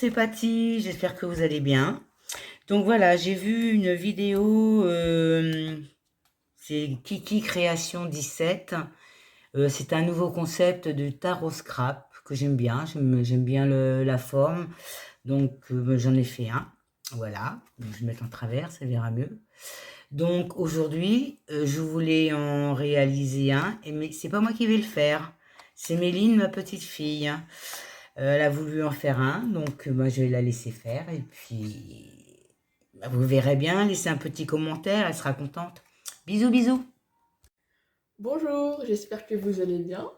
c'est Patty, j'espère que vous allez bien. Donc voilà, j'ai vu une vidéo, c'est Kiki Création 17. C'est un nouveau concept de tarot scrap que j'aime bien, j'aime bien la forme. Donc j'en ai fait un, voilà. Donc, je vais mettre en travers, ça verra mieux. Donc aujourd'hui, je voulais en réaliser un, mais c'est pas moi qui vais le faire. C'est Méline, ma petite fille. Elle a voulu en faire un, donc moi je vais la laisser faire. Et puis, bah, vous verrez bien, laissez un petit commentaire, elle sera contente. Bisous, bisous. Bonjour, j'espère que vous allez bien.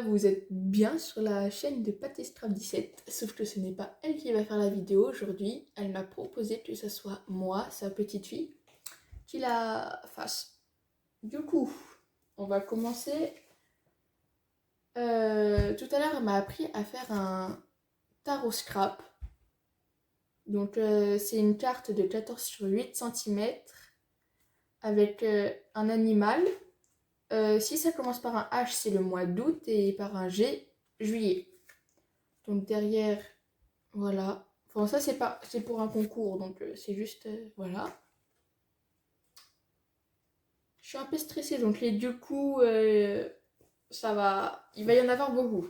Vous êtes bien sur la chaîne de Patistrap 17, sauf que ce n'est pas elle qui va faire la vidéo aujourd'hui. Elle m'a proposé que ce soit moi, sa petite fille, qui la fasse. Du coup, on va commencer. Tout à l'heure, elle m'a appris à faire un tarot scrap. Donc, c'est une carte de 14 sur 8 cm avec un animal. Si ça commence par un H, c'est le mois d'août et par un G, juillet. Donc derrière, voilà. Enfin, ça, c'est pour un concours, donc c'est juste, voilà. Je suis un peu stressée, donc les deux coups, ça va. Il va y en avoir beaucoup.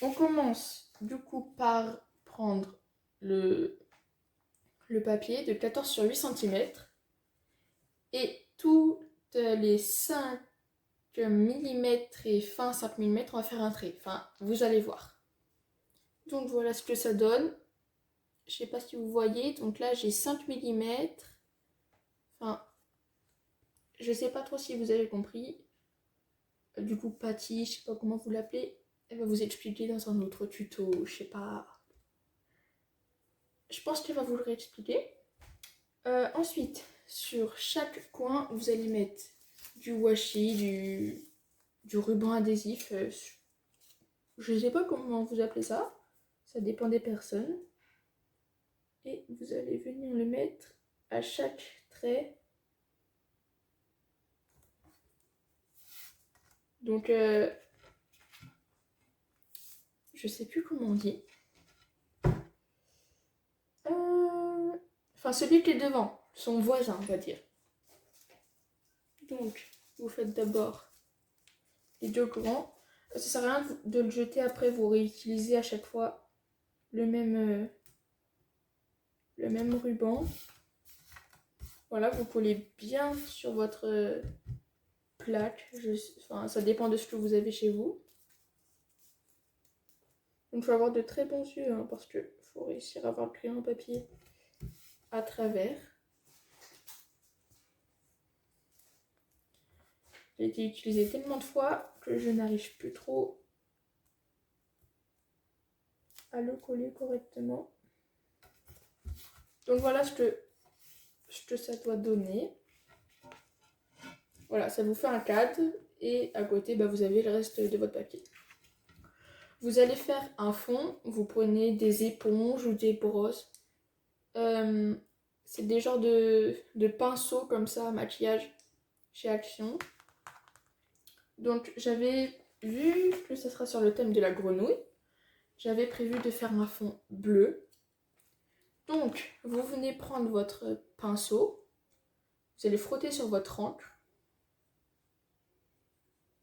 On commence du coup par prendre le, le papier de 14 sur 8 cm et toutes les 5 millimètres et fin 5 millimètres, on va faire un trait. Enfin, vous allez voir. Donc voilà ce que ça donne. Je sais pas si vous voyez. Donc là, j'ai 5 millimètres. Enfin, je sais pas trop si vous avez compris. Du coup, Patty, je sais pas comment vous l'appelez. Elle va vous expliquer dans un autre tuto. Je sais pas. Je pense qu'elle va vous le réexpliquer. Ensuite, sur chaque coin, vous allez mettre du washi, du ruban adhésif. Je sais pas comment vous appelez ça. Ça dépend des personnes. Et vous allez venir le mettre à chaque trait. Donc, je sais plus comment on dit. Enfin, celui qui est devant, son voisin, on va dire. Donc, vous faites d'abord les deux grands. Ça sert à rien de le jeter après, vous réutilisez à chaque fois le même ruban. Voilà, vous collez bien sur votre plaque. Enfin, ça dépend de ce que vous avez chez vous. Donc, il faut avoir de très bons yeux, hein, parce qu'il faut réussir à avoir le crayon papier à travers. J'ai été utilisé tellement de fois que je n'arrive plus trop à le coller correctement. Donc voilà ce que ça doit donner. Voilà, ça vous fait un cadre et à côté, bah, vous avez le reste de votre papier. Vous allez faire un fond, vous prenez des éponges ou des brosses. C'est des genres de pinceaux comme ça, maquillage chez Action. Donc j'avais vu que ça sera sur le thème de la grenouille. J'avais prévu de faire un fond bleu. Donc vous venez prendre votre pinceau, vous allez frotter sur votre encre.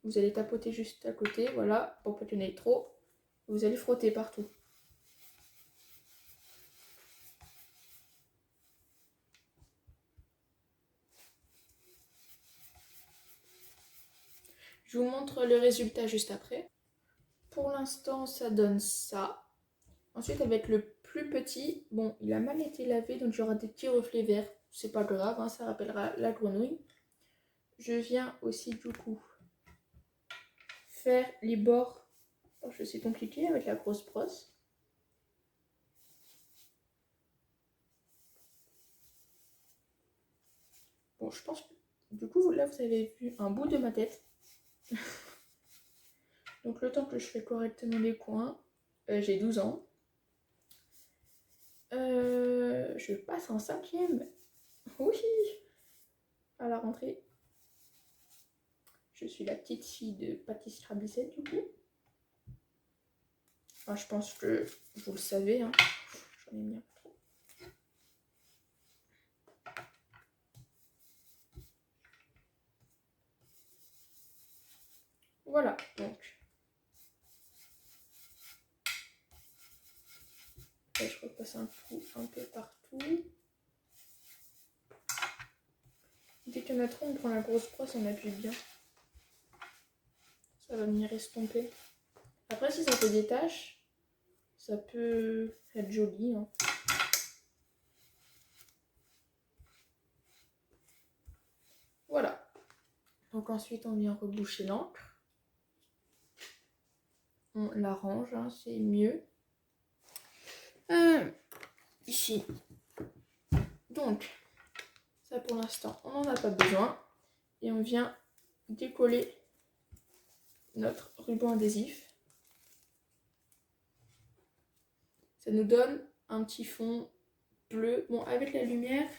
Vous allez tapoter juste à côté, voilà, pour pas qu'il y en ait trop. Vous allez frotter partout. Je vous montre le résultat juste après. Pour l'instant, ça donne ça. Ensuite, avec le plus petit, bon, il a mal été lavé, donc j'aurai des petits reflets verts. C'est pas grave, hein, ça rappellera la grenouille. Je viens aussi, du coup, faire les bords. Oh, je sais compliqué avec la grosse brosse. Bon, je pense que, du coup, là, vous avez vu un bout de ma tête. Donc, le temps que je fais correctement les coins, j'ai 12 ans. Je passe en 5e. Oui, à la rentrée. Je suis la petite fille de Patty Strabisset, du coup. Enfin, je pense que vous le savez. Hein. J'en ai mis un peu trop. Voilà, donc. Là, je repasse un coup un peu partout. Dès qu'il y en a trop, on prend la grosse brosse, on appuie bien. Ça va venir estomper. Après, si ça fait des taches, ça peut être joli. Hein. Voilà. Donc ensuite, on vient reboucher l'encre. On l'arrange, hein, c'est mieux. Ici. Donc, ça pour l'instant, on n'en a pas besoin. Et on vient décoller notre ruban adhésif. Ça nous donne un petit fond bleu. Bon, avec la lumière,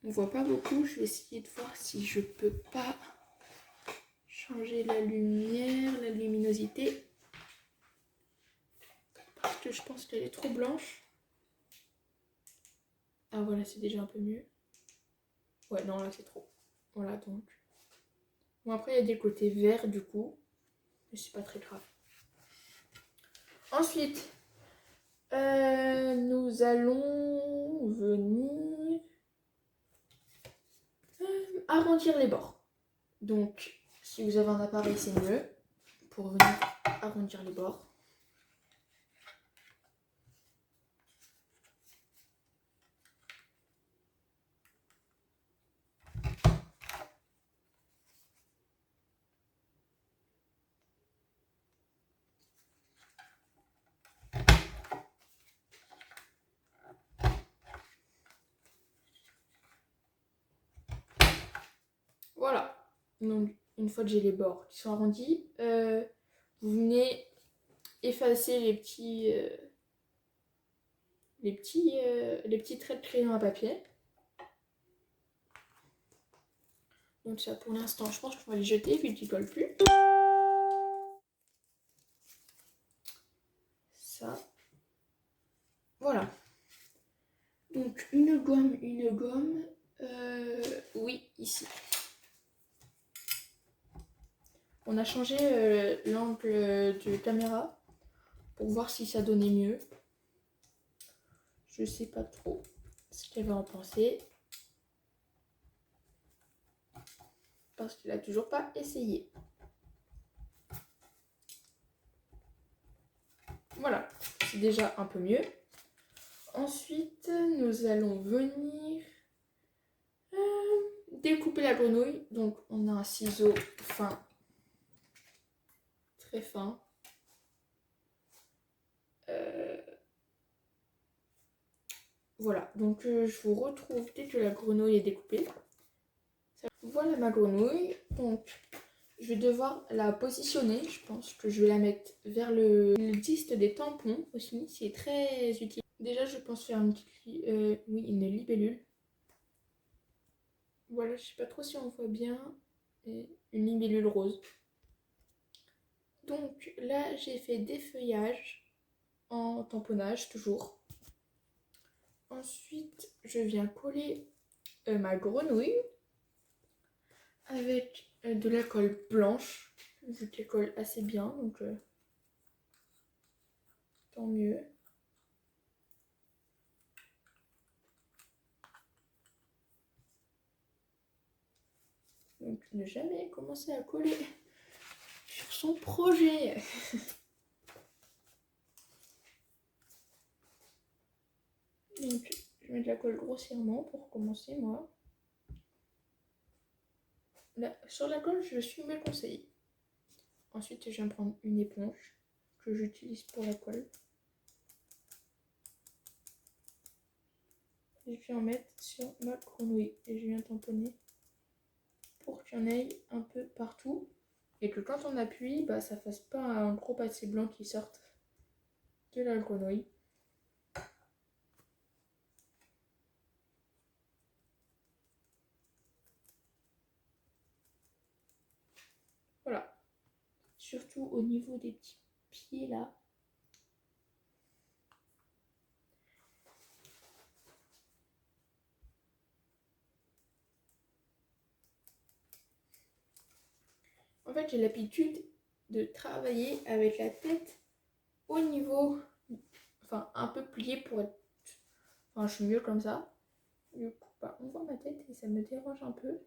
on voit pas beaucoup. Je vais essayer de voir si je peux pas changer la lumière, la luminosité. Parce que je pense qu'elle est trop blanche. Ah voilà, c'est déjà un peu mieux. Ouais, non, là c'est trop. Voilà, donc. Bon, après, il y a des côtés verts du coup. Mais c'est pas très grave. Ensuite, nous allons venir arrondir les bords. Donc, si vous avez un appareil, c'est mieux pour venir arrondir les bords. Voilà. Donc, une fois que j'ai les bords qui sont arrondis, vous venez effacer les petits traits de crayon à papier. Donc ça, pour l'instant, je pense qu'on va les jeter vu qu'ils ne collent plus. Ça. Voilà. Donc une gomme. Oui, ici. On a changé l'angle de caméra pour voir si ça donnait mieux. Je sais pas trop ce qu'elle va en penser. Parce qu'elle a toujours pas essayé. Voilà, c'est déjà un peu mieux. Ensuite, nous allons venir découper la grenouille. Donc, on a un ciseau fin, très fin. Voilà, donc je vous retrouve dès que la grenouille est découpée. Voilà ma grenouille. Donc, je vais devoir la positionner. Je pense que je vais la mettre vers le disque des tampons aussi. C'est très utile. Déjà, je pense faire une une libellule. Voilà, je sais pas trop si on voit bien. Et une libellule rose. Donc là, j'ai fait des feuillages en tamponnage toujours. Ensuite, je viens coller ma grenouille avec de la colle blanche. Vu qu'elle colle assez bien, donc tant mieux. Donc ne jamais commencer à coller sur son projet. Donc je mets de la colle grossièrement pour commencer moi. Là, sur la colle, je suis mes conseils. Ensuite, je viens prendre une éponge que j'utilise pour la colle. Et je viens en mettre sur ma grenouille et je viens tamponner pour qu'il y en ait un peu partout et que quand on appuie, bah, ça fasse pas un gros pâté blanc qui sorte de la grenouille. Voilà. Surtout au niveau des petits pieds là. En fait, j'ai l'habitude de travailler avec la tête au niveau, enfin un peu pliée pour être... Enfin, je suis mieux comme ça. Du coup, bah, on voit ma tête et ça me dérange un peu.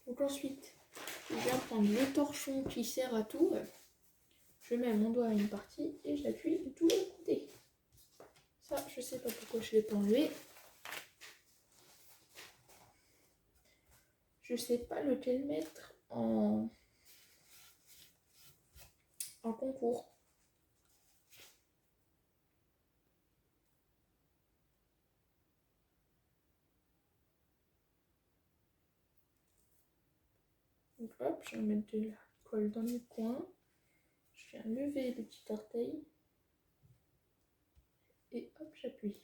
Donc ensuite, je viens prendre le torchon qui sert à tout. Je mets mon doigt à une partie et j'appuie de tous les côtés. Ça, je sais pas pourquoi je l'ai pas enlevé. Je sais pas lequel mettre en concours. Donc hop, je vais mettre de la colle dans le coin. Je viens lever le petit orteil. Et hop, j'appuie.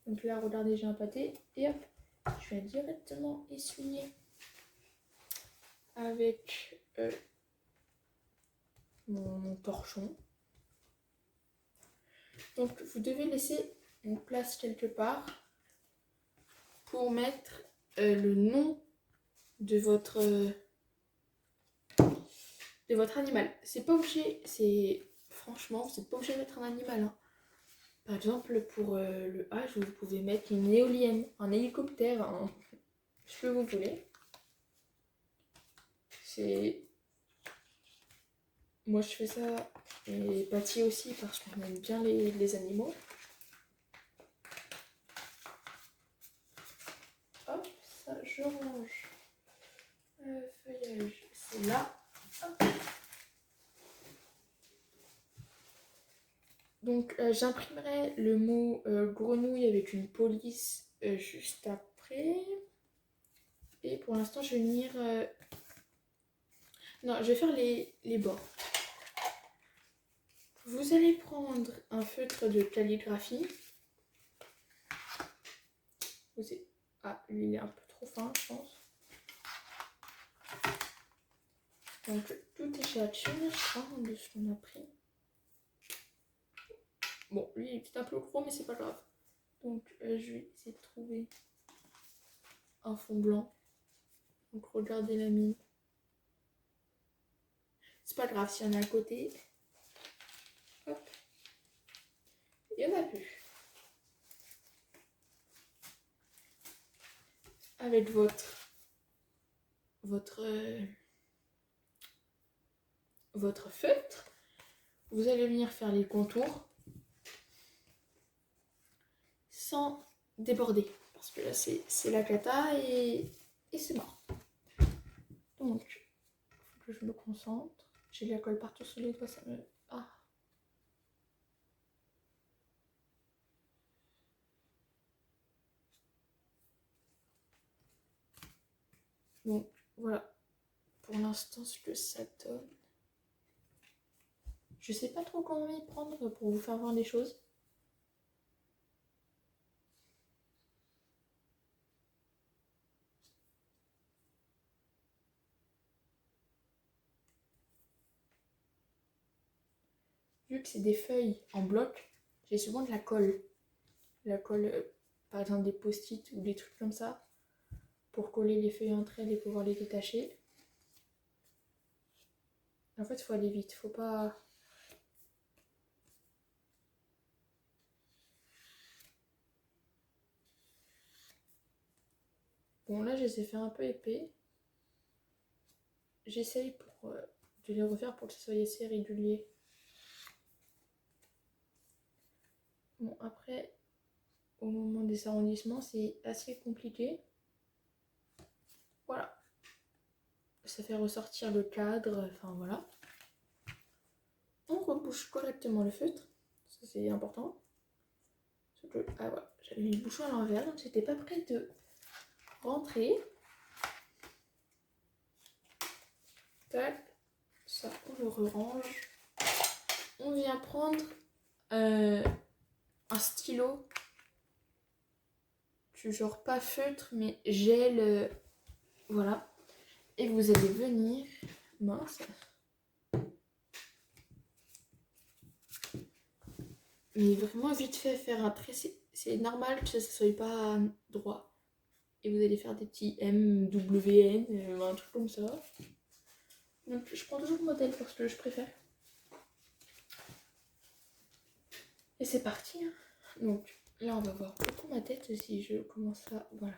Donc là, regardez, j'ai un pâté. Et hop, je vais directement essuyer avec mon torchon. Donc vous devez laisser une place quelque part pour mettre le nom de votre animal. C'est pas obligé, franchement, vous n'êtes pas obligé de mettre un animal. Hein. Par exemple, pour le H, vous pouvez mettre une éolienne, un hélicoptère, ce que vous voulez. Moi, je fais ça, et Patty aussi, parce qu'on aime bien les animaux. Hop, ça, je range le feuillage, c'est là. Hop. Donc, j'imprimerai le mot grenouille avec une police juste après. Et pour l'instant, je vais venir... Non, je vais faire les bords. Vous allez prendre un feutre de calligraphie. Ah, lui, il est un peu trop fin, je pense. Donc, tout est chez Action, je crois, de ce qu'on a pris. Bon, lui, il est peut-être un peu gros, mais c'est pas grave. Donc, je vais essayer de trouver un fond blanc. Donc, regardez la mine. C'est pas grave s'il y en a à côté. Hop. Il n'y en a plus. Avec votre feutre, vous allez venir faire les contours sans déborder. Parce que là, c'est la cata et c'est mort. Donc, il faut que je me concentre. J'ai de la colle partout sur les doigts, ça me... Ah. Donc, voilà. Pour l'instant, ce que ça donne. Je sais pas trop comment y prendre pour vous faire voir les choses. Vu que c'est des feuilles en bloc, j'ai souvent de la colle. La colle, par exemple des post-it ou des trucs comme ça, pour coller les feuilles entre elles et pouvoir les détacher. En fait, il faut aller vite, faut pas... Bon, là, je les ai fait un peu épais. J'essaye de les refaire pour que ce soit assez régulier. Bon, après, au moment des arrondissements, c'est assez compliqué. Voilà. Ça fait ressortir le cadre, enfin voilà. On rebouche correctement le feutre, ça c'est important. Ah voilà, j'avais mis le bouchon à l'envers, donc j'étais pas prête de rentrer. Tac, ça on le range. On vient prendre un stylo, du genre pas feutre mais gel, voilà. Et vous allez venir, mince. Mais vraiment vite fait, faire un trait, c'est normal que ça ne soit pas droit. Et vous allez faire des petits M, W, N, un truc comme ça. Donc je prends toujours le modèle parce que je préfère. Et c'est parti. Hein. Donc là on va voir beaucoup ma tête si je commence à... Voilà.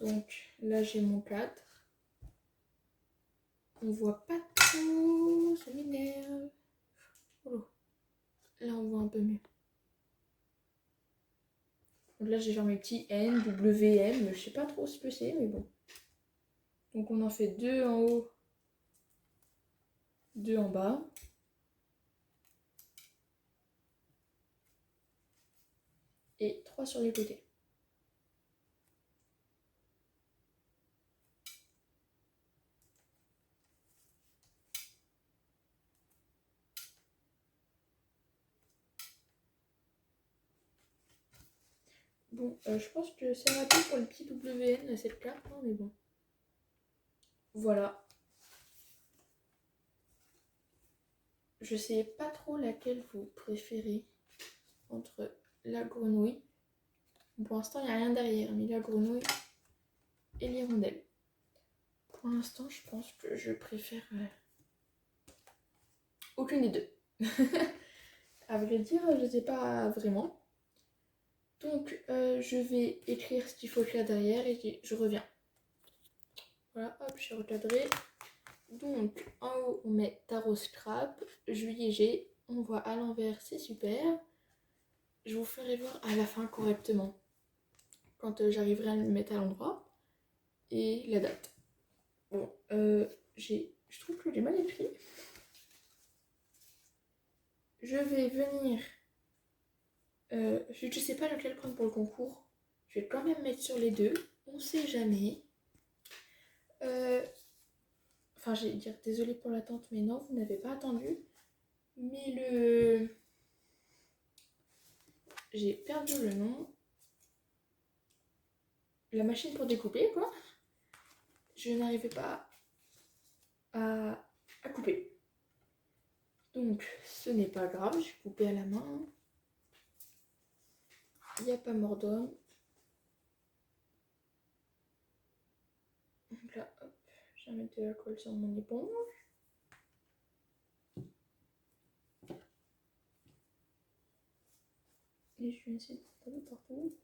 Donc là j'ai mon cadre. On voit pas trop, ça m'énerve. Oh. Là on voit un peu mieux. Donc là j'ai genre mes petits N, W, M, je sais pas trop ce que c'est, mais bon. Donc on en fait 2 en haut, 2 en bas. Et 3 sur les côtés. Bon, je pense que c'est raté pour le petit WN cette carte, hein, mais bon. Voilà. Je sais pas trop laquelle vous préférez entre la grenouille. Pour l'instant, il n'y a rien derrière, mais la grenouille et l'hirondelle. Pour l'instant, je pense que je préfère aucune des deux. À vrai dire, je ne sais pas vraiment. Donc, je vais écrire ce qu'il faut écrire derrière et je reviens. Voilà, hop, je suis recadrée. Donc, en haut, on met tarot scrap, juillet G. On voit à l'envers, c'est super. Je vous ferai voir à la fin correctement, quand j'arriverai à le mettre à l'endroit. Et la date. Bon, je trouve que j'ai mal écrit. Je vais venir... je ne sais pas lequel prendre pour le concours. Je vais quand même mettre sur les deux. On sait jamais. Enfin, j'ai dire désolée pour l'attente, mais non, vous n'avez pas attendu. Mais j'ai perdu le nom. La machine pour découper, quoi. Je n'arrivais pas à couper. Donc, ce n'est pas grave, j'ai coupé à la main. Il n'y a pas mort d'homme. Donc là, hop, je vais mettre de la colle sur mon éponge. Et je vais essayer de taper partout.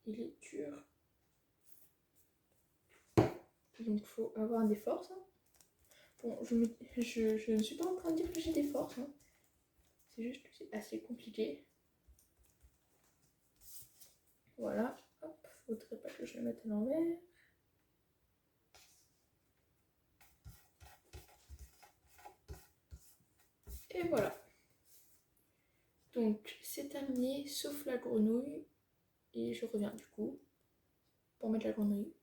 Il est dur. Donc il faut avoir des forces. Hein. Bon, je ne suis pas en train de dire que j'ai des forces. Hein. C'est juste que c'est assez compliqué. Voilà. Hop, faudrait pas que je le mette à l'envers. Et voilà. Donc c'est terminé, sauf la grenouille. Et je reviens du coup pour mettre la grenouille.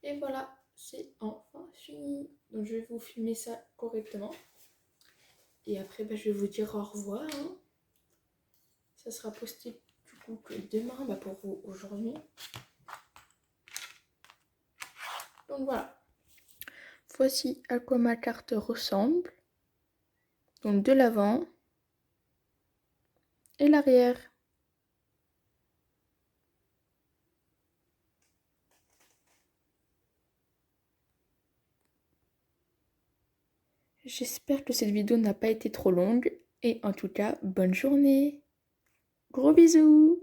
Et voilà, c'est enfin fini. Donc je vais vous filmer ça correctement. Et après, je vais vous dire au revoir. Hein. Ça sera posté du coup que demain, pour vous aujourd'hui. Donc voilà. Voici à quoi ma carte ressemble. Donc de l'avant et l'arrière. J'espère que cette vidéo n'a pas été trop longue. Et en tout cas, bonne journée. Gros bisous.